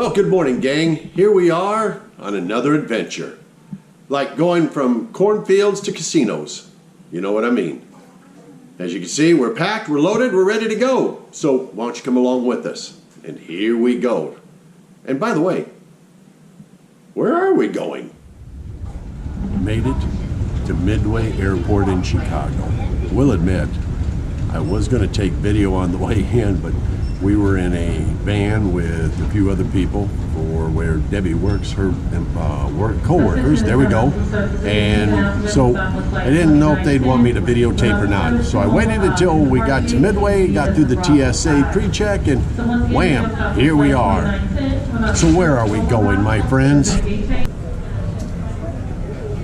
Well, good morning, gang. Here we are on another adventure. Like going from cornfields to casinos. You know what I mean. As you can see, we're packed, we're loaded, we're ready to go. So why don't you come along with us? And here we go. And by the way, where are we going? Made it to Midway Airport in Chicago. Will admit, I was going to take video on the way in, but we were in a van with a few other people for where Debbie works, her co-workers, there we go. And so I didn't know if they'd want me to videotape or not. So I waited until we got to Midway, got through the TSA pre-check, and wham, here we are. So where are we going, my friends?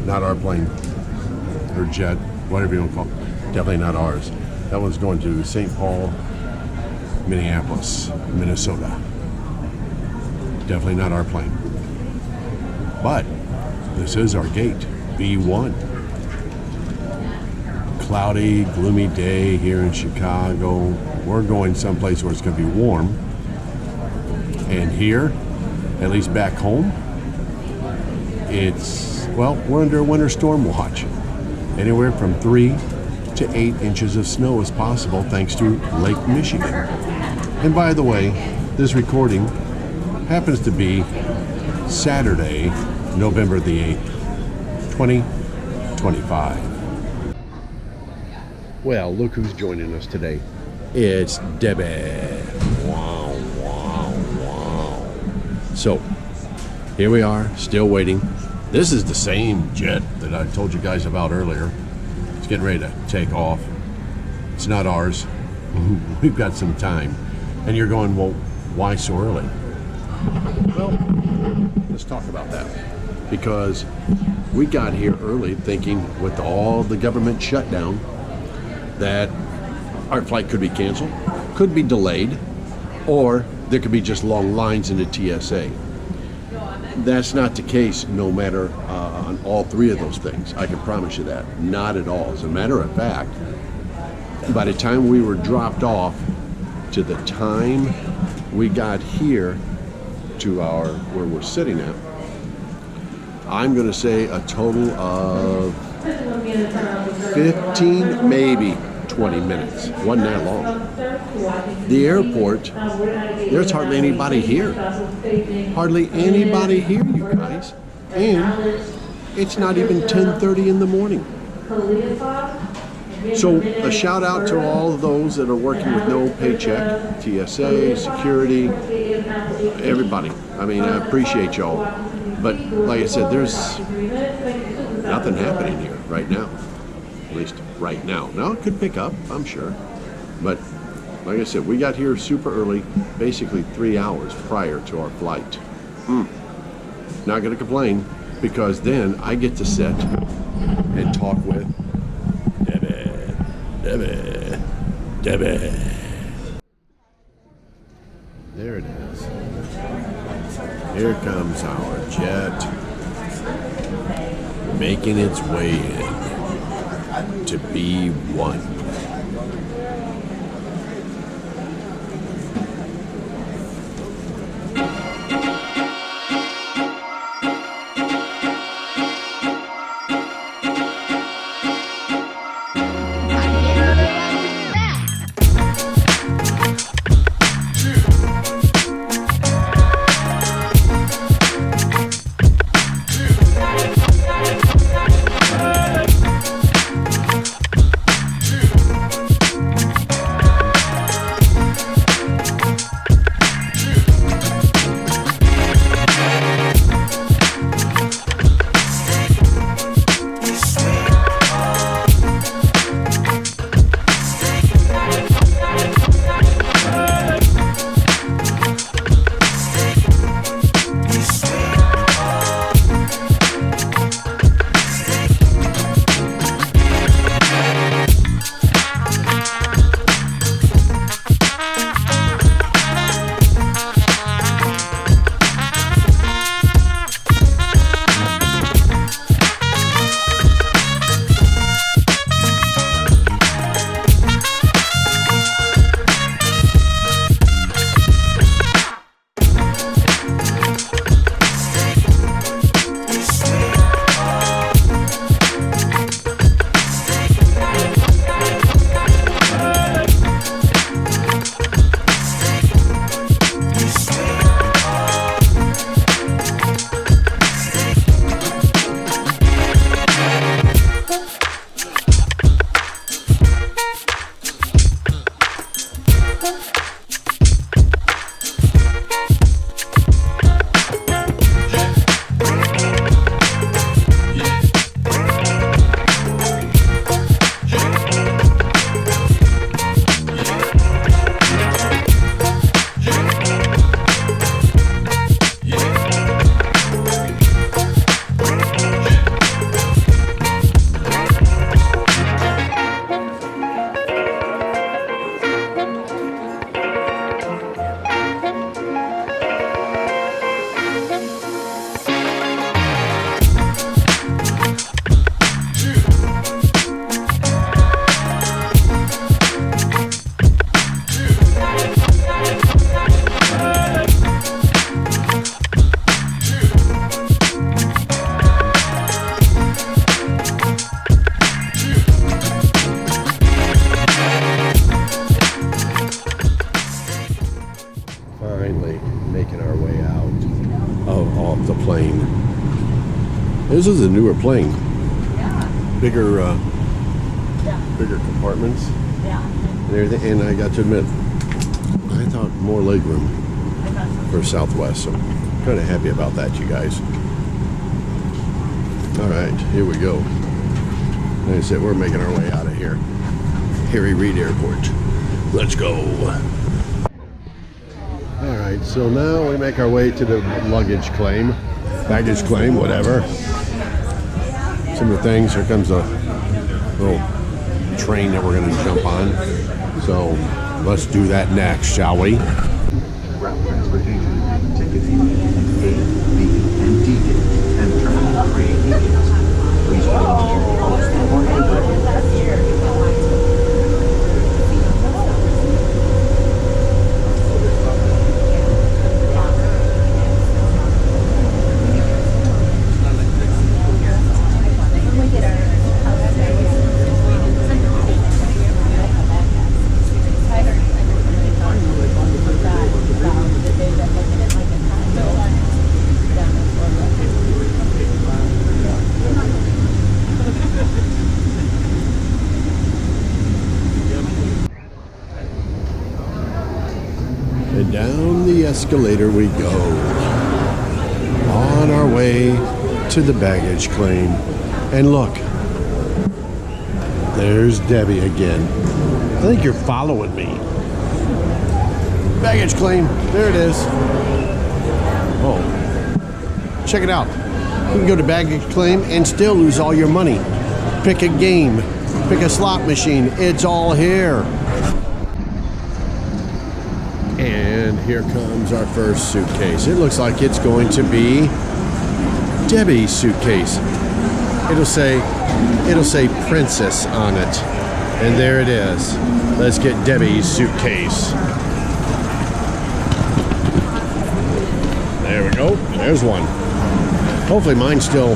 Not our plane, or jet, whatever you want to call it. Definitely not ours. That one's going to St. Paul, Minneapolis, Minnesota. Definitely not our plane. But this is our gate, B1. Cloudy, gloomy day here in Chicago. We're going someplace where it's going to be warm. And here, at least back home, it's, well, we're under a winter storm watch. Anywhere from 3 to 8 inches of snow is possible thanks to Lake Michigan. And by the way, this recording happens to be Saturday, November the 8th, 2025. Well, look who's joining us today. It's Debbie. Wow, wow, wow. So, here we are, still waiting. This is the same jet that I told you guys about earlier. It's getting ready to take off. It's not ours. We've got some time. And you're going, well, why so early? Well, let's talk about that. Because we got here early thinking with all the government shutdown that our flight could be canceled, could be delayed, or there could be just long lines in the TSA. That's not the case no matter on all three of those things. I can promise you that. Not at all. As a matter of fact, by the time we were dropped off to the time we got here to where we're sitting at, I'm going to say a total of 15, maybe 20 minutes. Wasn't that long. The airport, there's hardly anybody here. Hardly anybody here, you guys. And it's not even 10:30 in the morning. So a shout out to all of those that are working with no paycheck, TSA, security, everybody. I mean, I appreciate y'all. But like I said, there's nothing happening here right now. At least right now. Now it could pick up, I'm sure. But like I said, we got here super early, basically 3 hours prior to our flight. Not going to complain, because then I get to sit and talk with Debbie. There it is. Here comes our jet, making its way in to B1. finally making our way out off the plane. This is a newer plane. Bigger compartments and everything. And I got to admit, I thought more legroom for Southwest. So I'm kind of happy about that, you guys. All right, here we go. Like I said, we're making our way out of here. Harry Reid Airport. Let's go. All right, so now we make our way to the luggage claim, baggage claim, whatever. Some of the things. Here comes a little train that we're going to jump on. So let's do that next, shall we? Route transportation, ticketing, A, B, and D gate, and terminal 3 gates. Please follow your post or enter. And down the escalator we go. On our way to the baggage claim. And look, there's Debbie again. I think you're following me. Baggage claim, there it is. Oh, check it out. You can go to baggage claim and still lose all your money. Pick a game, pick a slot machine, it's all here. And here comes our first suitcase. It looks like it's going to be Debbie's suitcase. It'll say Princess on it. And there it is. Let's get Debbie's suitcase. There we go. There's one. Hopefully mine's still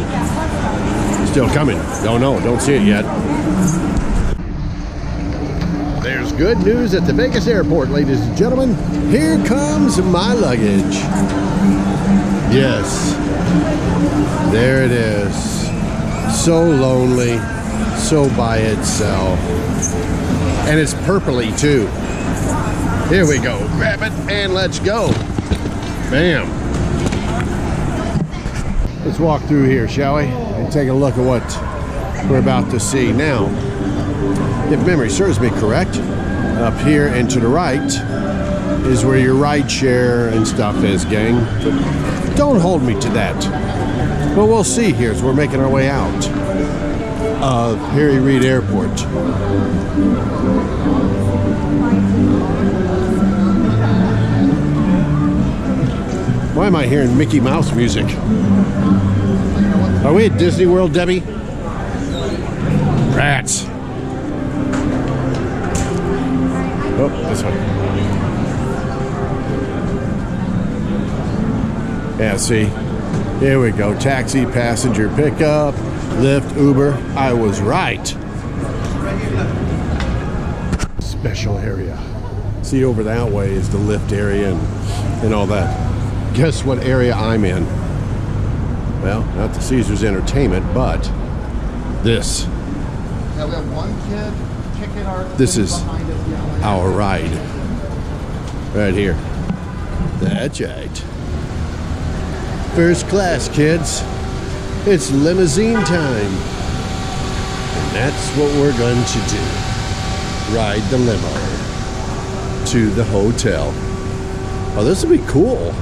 coming. Don't know. Don't see it yet. There's good news at the Vegas airport, ladies and gentlemen. Here comes my luggage. Yes. There it is. So lonely. So by itself. And it's purpley too. Here we go. Grab it and let's go. Bam. Let's walk through here, shall we? And take a look at what we're about to see now. If memory serves me correct, up here and to the right is where your ride share and stuff is, gang. But don't hold me to that. But we'll see here as we're making our way out of Harry Reid Airport. Why am I hearing Mickey Mouse music? Are we at Disney World, Debbie? Rats. Oh, this one. Yeah, see? Here we go. Taxi, passenger pickup, Lyft, Uber. I was right. Special area. See, over that way is the Lyft area and all that. Guess what area I'm in? Well, not the Caesars Entertainment, but this. Now we have one kid kicking our. This is our ride. Right here. That's right. First class, kids. It's limousine time. And that's what we're going to do. Ride the limo to the hotel. Oh, this will be cool.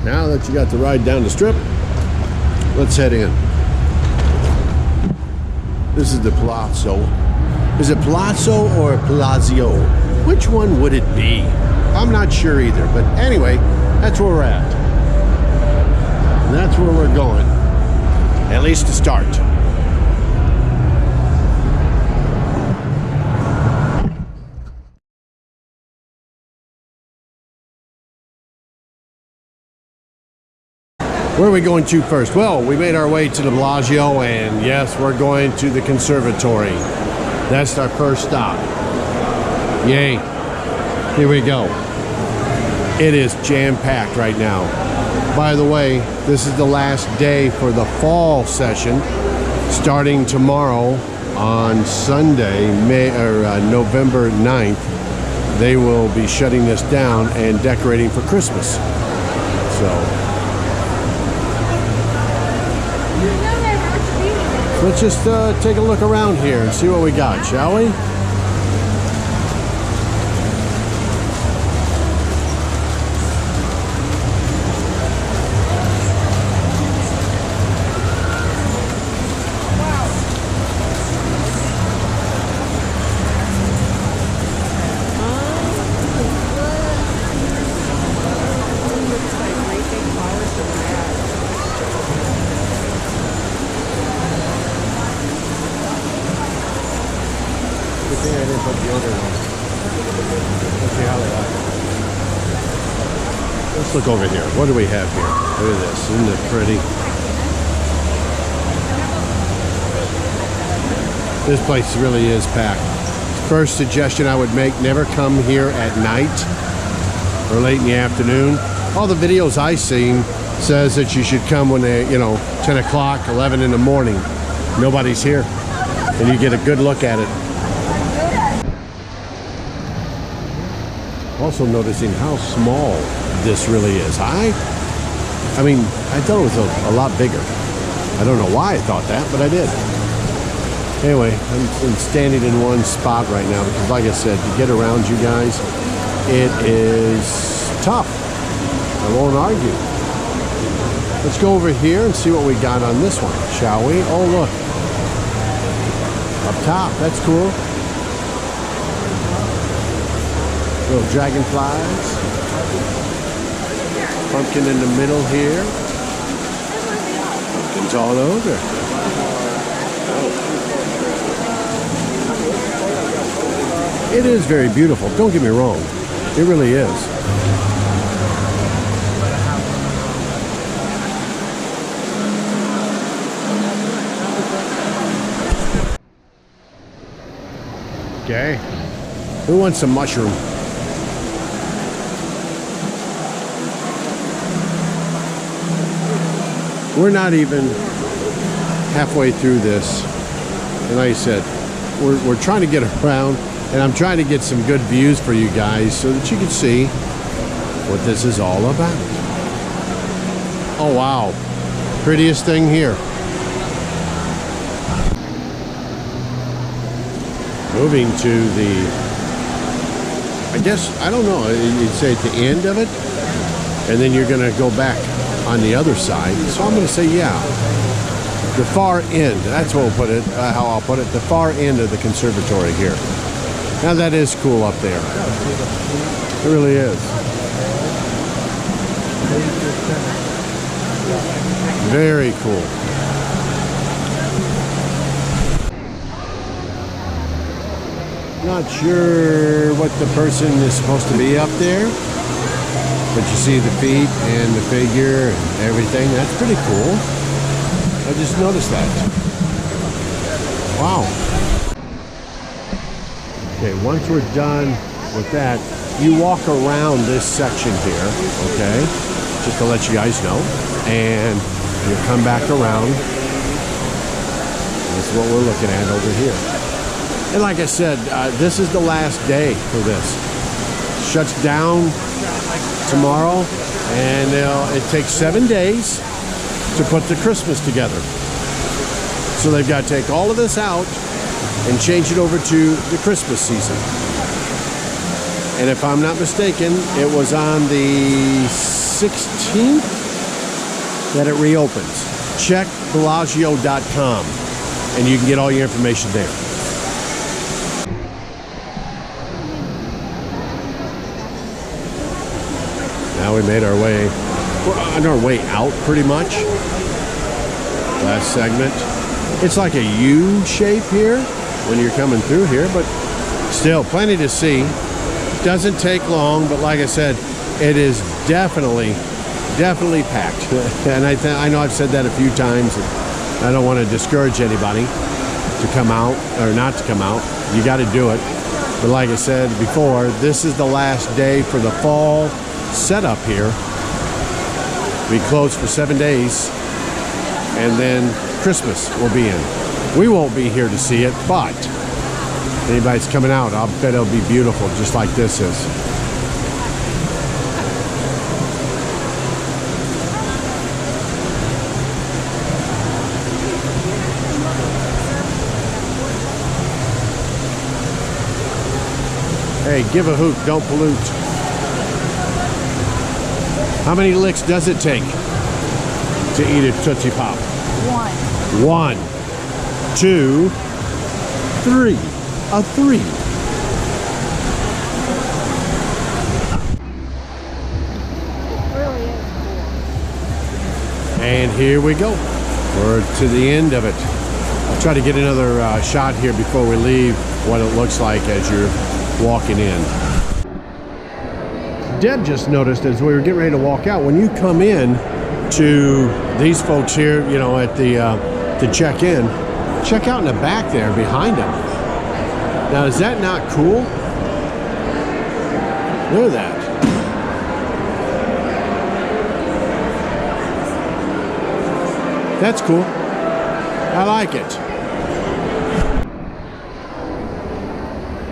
Now that you got the ride down the strip, let's head in. This is the Palazzo. Is it Palazzo or Palazzo? Which one would it be? I'm not sure either, but anyway, that's where we're at. And that's where we're going, at least to start. Where are we going to first? Well, we made our way to the Bellagio, and yes, we're going to the conservatory. That's our first stop. Yay. Here we go. It is jam-packed right now. By the way, this is the last day for the fall session, starting tomorrow on Sunday, November 9th. They will be shutting this down and decorating for Christmas. So let's just take a look around here and see what we got, shall we? Let's look over here. What do we have here? Look at this. Isn't it pretty? This place really is packed. First suggestion I would make, never come here at night or late in the afternoon. All the videos I've seen says that you should come when they, 10 o'clock, 11 in the morning. Nobody's here. And you get a good look at it. Also noticing how small this really is. I mean, I thought it was a lot bigger. I don't know why I thought that, but I did. Anyway, I'm standing in one spot right now because, like I said, to get around you guys, it is tough. I won't argue. Let's go over here and see what we got on this one, shall we? Oh, look. Up top, that's cool. Little dragonflies. Pumpkin in the middle here. Pumpkins all over. It is very beautiful. Don't get me wrong. It really is. Okay. Who wants some mushroom? We're not even halfway through this. And like I said, we're trying to get around, and I'm trying to get some good views for you guys so that you can see what this is all about. Oh, wow. Prettiest thing here. Moving to the, I guess, I don't know, you'd say at the end of it, and then you're going to go back on the other side. So I'm going to say, yeah, the far end. That's what we'll put it, how I'll put it, the far end of the conservatory here. Now that is cool up there. It really is. Very cool. Not sure what the person is supposed to be up there, but you see the feet and the figure and everything. That's pretty cool. I just noticed that. Wow. Okay, once we're done with that, you walk around this section here, okay, just to let you guys know, and you'll come back around. That's what we're looking at over here. And like I said, this is the last day for this. Shuts down tomorrow, and it takes 7 days to put the Christmas together. So they've got to take all of this out and change it over to the Christmas season. And if I'm not mistaken, it was on the 16th that it reopens. Check Bellagio.com and you can get all your information there. Now we made our way, we're on our way out pretty much. Last segment. It's like a U shape here when you're coming through here, but still plenty to see. Doesn't take long, but like I said, it is definitely packed. And I know I've said that a few times. And I don't want to discourage anybody to come out or not to come out. You got to do it. But like I said before, this is the last day for the fall setup here. We close for 7 days, and then Christmas will be in. We won't be here to see it, but anybody's coming out, I'll bet it'll be beautiful, just like this is. Hey, give a hoot, don't pollute. How many licks does it take to eat a Tootsie Pop? One, two, three. A 3. And here we go. We're to the end of it. I'll try to get another shot here before we leave, what it looks like as you're walking in. Deb just noticed as we were getting ready to walk out, when you come in to these folks here, you know, at the to check in, check out in the back there behind them. Now, is that not cool? Look at that. That's cool. I like it.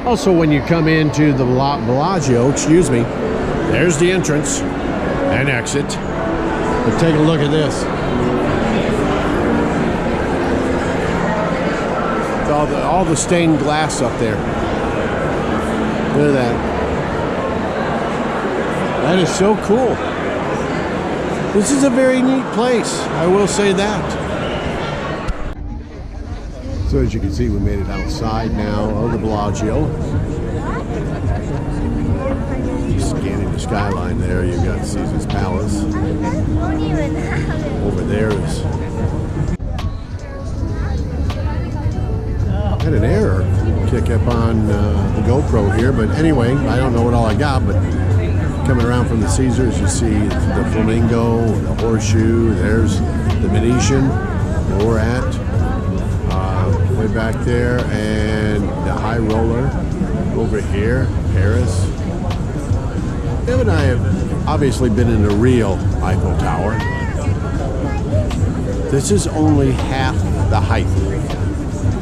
Also, when you come into the Bellagio, excuse me, there's the entrance and exit. But take a look at this. All the stained glass up there. Look at that. That is so cool. This is a very neat place, I will say that. So as you can see, we made it outside now of the Bellagio. Scanning the skyline there, you've got Caesar's Palace. Over there is... Had an error kick up on the GoPro here, but anyway, I don't know what all I got, but coming around from the Caesars, you see the Flamingo, the Horseshoe, there's the Venetian, where we're at, way back there, and the High Roller over here, Paris. Deb and I have obviously been in the real Eiffel Tower. This is only half the height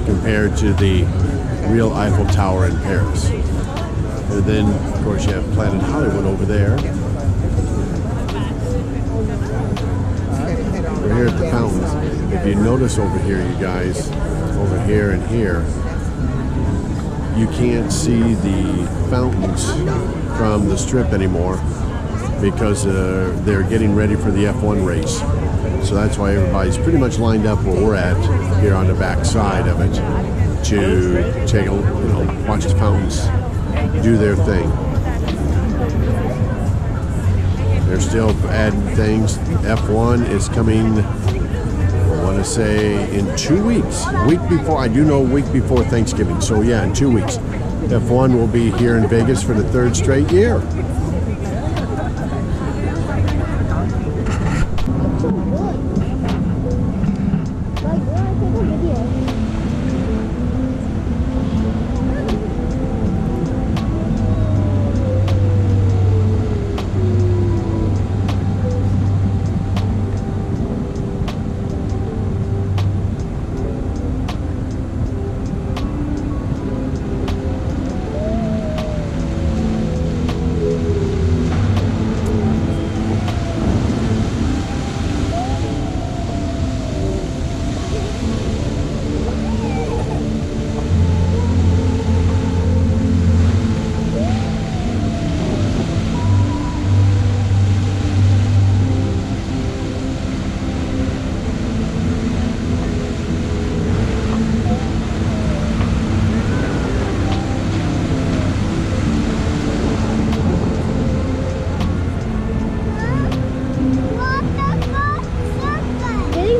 compared to the real Eiffel Tower in Paris. And then, of course, you have Planet Hollywood over there. We're here at the fountains. If you notice over here, you guys, over here and here, you can't see the fountains from the strip anymore because they're getting ready for the F1 race. So that's why everybody's pretty much lined up where we're at here on the back side of it to take a, watch the fountains do their thing. They're still adding things. F1 is coming, I want to say, in 2 weeks. Week before, I do know a week before Thanksgiving. So yeah, in 2 weeks. F1 will be here in Vegas for the 3rd straight year.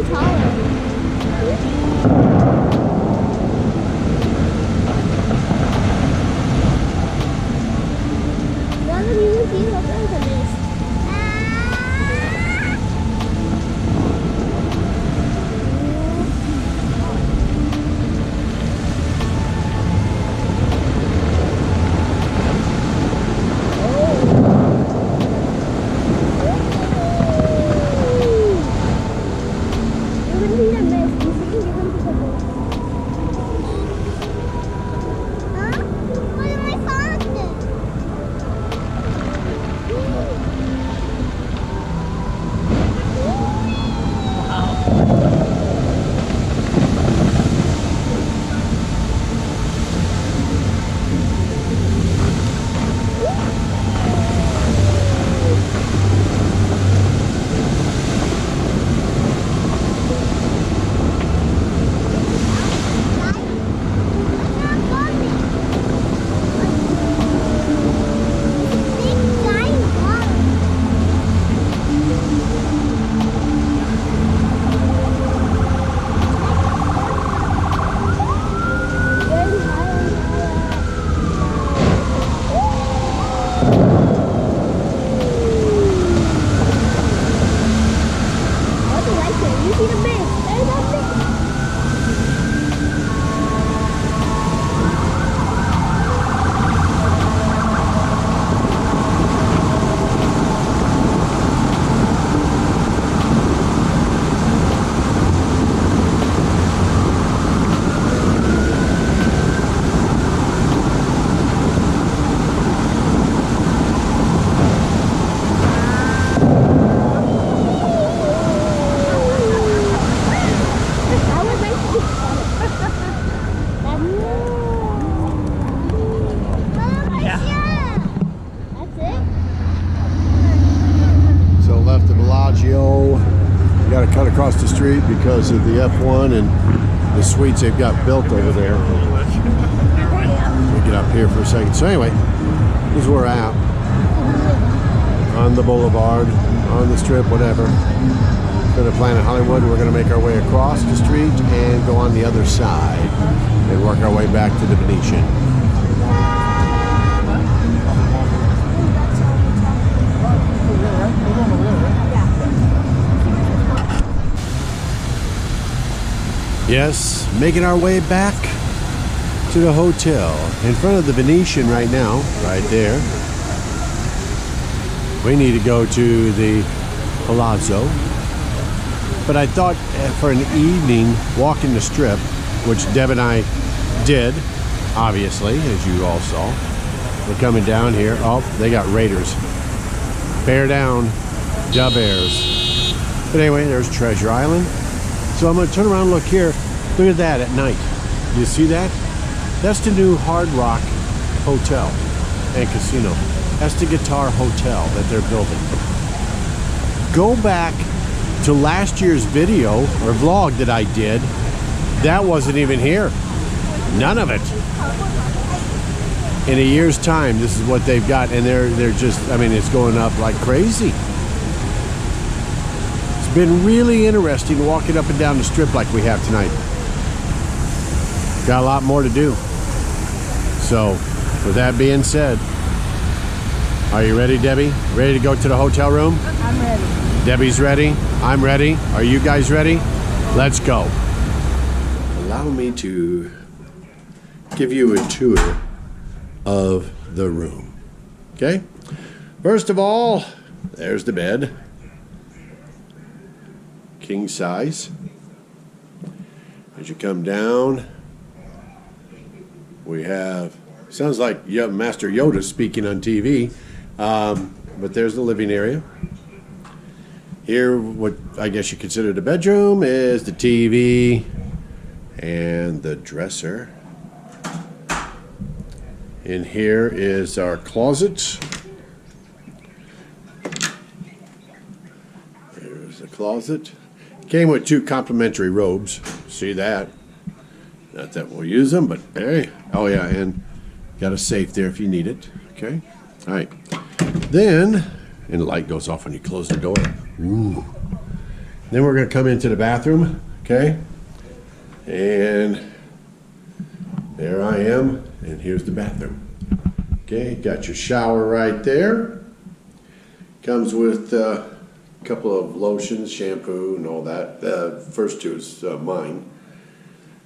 getting taller. None of you see the this. Got to cut across the street because of the F1 and the suites they've got built over there. We'll get up here for a second. So anyway, this is where we're at. On the boulevard, on the strip, whatever. Going to Planet Hollywood. We're going to make our way across the street and go on the other side and work our way back to the Venetian. Yes, making our way back to the hotel in front of the Venetian right now, right there. We need to go to the Palazzo. But I thought for an evening walking the strip, which Deb and I did, obviously, as you all saw. We're coming down here. Oh, they got Raiders. Bear down, Dub Bears. But anyway, there's Treasure Island. So I'm going to turn around and look here. Look at that at night. You see that? That's the new Hard Rock Hotel and Casino. That's the Guitar Hotel that they're building. Go back to last year's video or vlog that I did. That wasn't even here. None of it. In a year's time, this is what they've got. And they're just, I mean, it's going up like crazy. Been really interesting walking up and down the strip like we have tonight. Got a lot more to do. So, with that being said, are you ready, Debbie? Ready to go to the hotel room? I'm ready. Debbie's ready. I'm ready. Are you guys ready? Let's go. Allow me to give you a tour of the room. Okay? First of all, there's the bed. King size. As you come down, we have, sounds like Master Yoda speaking on TV, but there's the living area. Here, what I guess you consider the bedroom is the TV and the dresser. In here is our closet. There's the closet. Came with 2 complimentary robes. See that? Not that we'll use them, but hey. Oh yeah, and got a safe there if you need it. Okay. All right. Then, and the light goes off when you close the door. Ooh. Then we're going to come into the bathroom, okay? And there I am, and here's the bathroom. Okay, got your shower right there. Comes with a couple of lotions, shampoo, and all that. The first two is mine.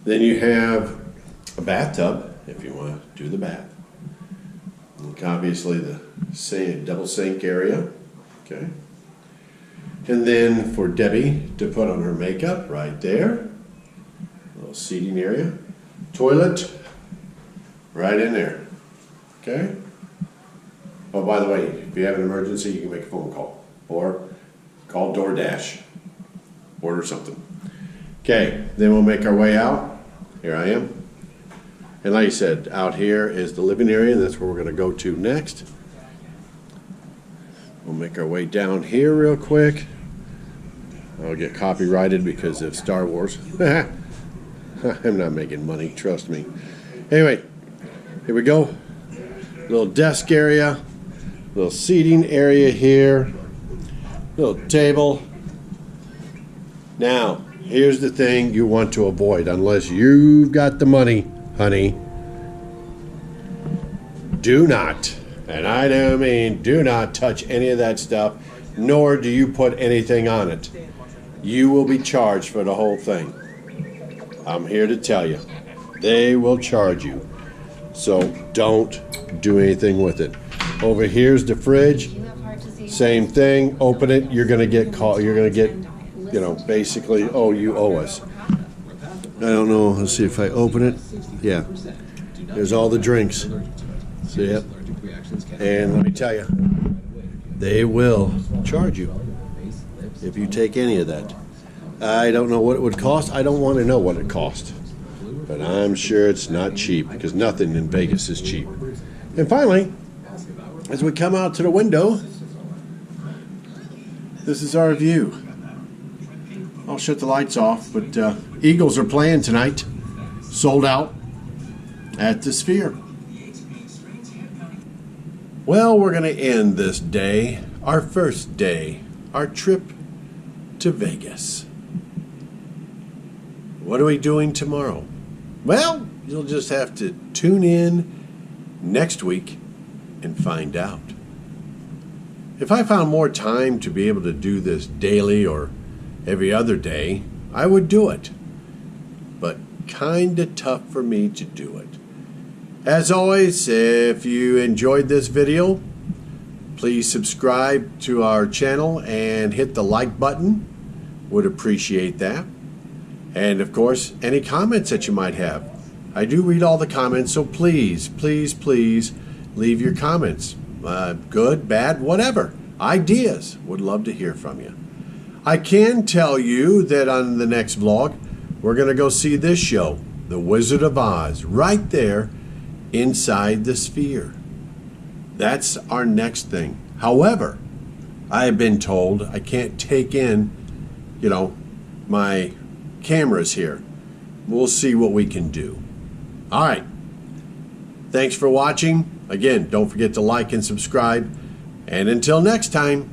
Then you have a bathtub, if you want to do the bath. And obviously the double sink area, okay? And then for Debbie to put on her makeup right there. Little seating area. Toilet right in there. Okay? Oh, by the way, if you have an emergency, you can make a phone call. Or call DoorDash. Order something. Okay, then we'll make our way out. Here I am. And like I said, out here is the living area, and that's where we're going to go to next. We'll make our way down here real quick. I'll get copyrighted because of Star Wars. I'm not making money, trust me. Anyway, here we go. Little desk area, little seating area here, little table. Now, here's the thing you want to avoid, unless you've got the money, honey. Do not, and I don't mean do not touch any of that stuff, nor do you put anything on it. You will be charged for the whole thing. I'm here to tell you, they will charge you. So don't do anything with it. Over here's the fridge. Same thing. Open it. You're gonna get caught. You're gonna get, basically, oh, you owe us. I don't know. Let's see if I open it. Yeah. There's all the drinks. See it? And let me tell you, they will charge you if you take any of that. I don't know what it would cost. I don't want to know what it cost. But I'm sure it's not cheap, because nothing in Vegas is cheap. And finally, as we come out to the window, this is our view. I'll shut the lights off, but Eagles are playing tonight. Sold out at the Sphere. Well, we're going to end this day, our first day, our trip to Vegas. What are we doing tomorrow? Well, you'll just have to tune in next week and find out. If I found more time to be able to do this daily or every other day, I would do it. But kinda tough for me to do it. As always, if you enjoyed this video, please subscribe to our channel and hit the like button. Would appreciate that. And of course, any comments that you might have. I do read all the comments, so please, please, please leave your comments. Good, bad, whatever. Ideas. Would love to hear from you. I can tell you that on the next vlog, we're going to go see this show, The Wizard of Oz, right there inside the Sphere. That's our next thing. However, I have been told I can't take in, my cameras here. We'll see what we can do. All right. Thanks for watching. Again, don't forget to like and subscribe. And until next time,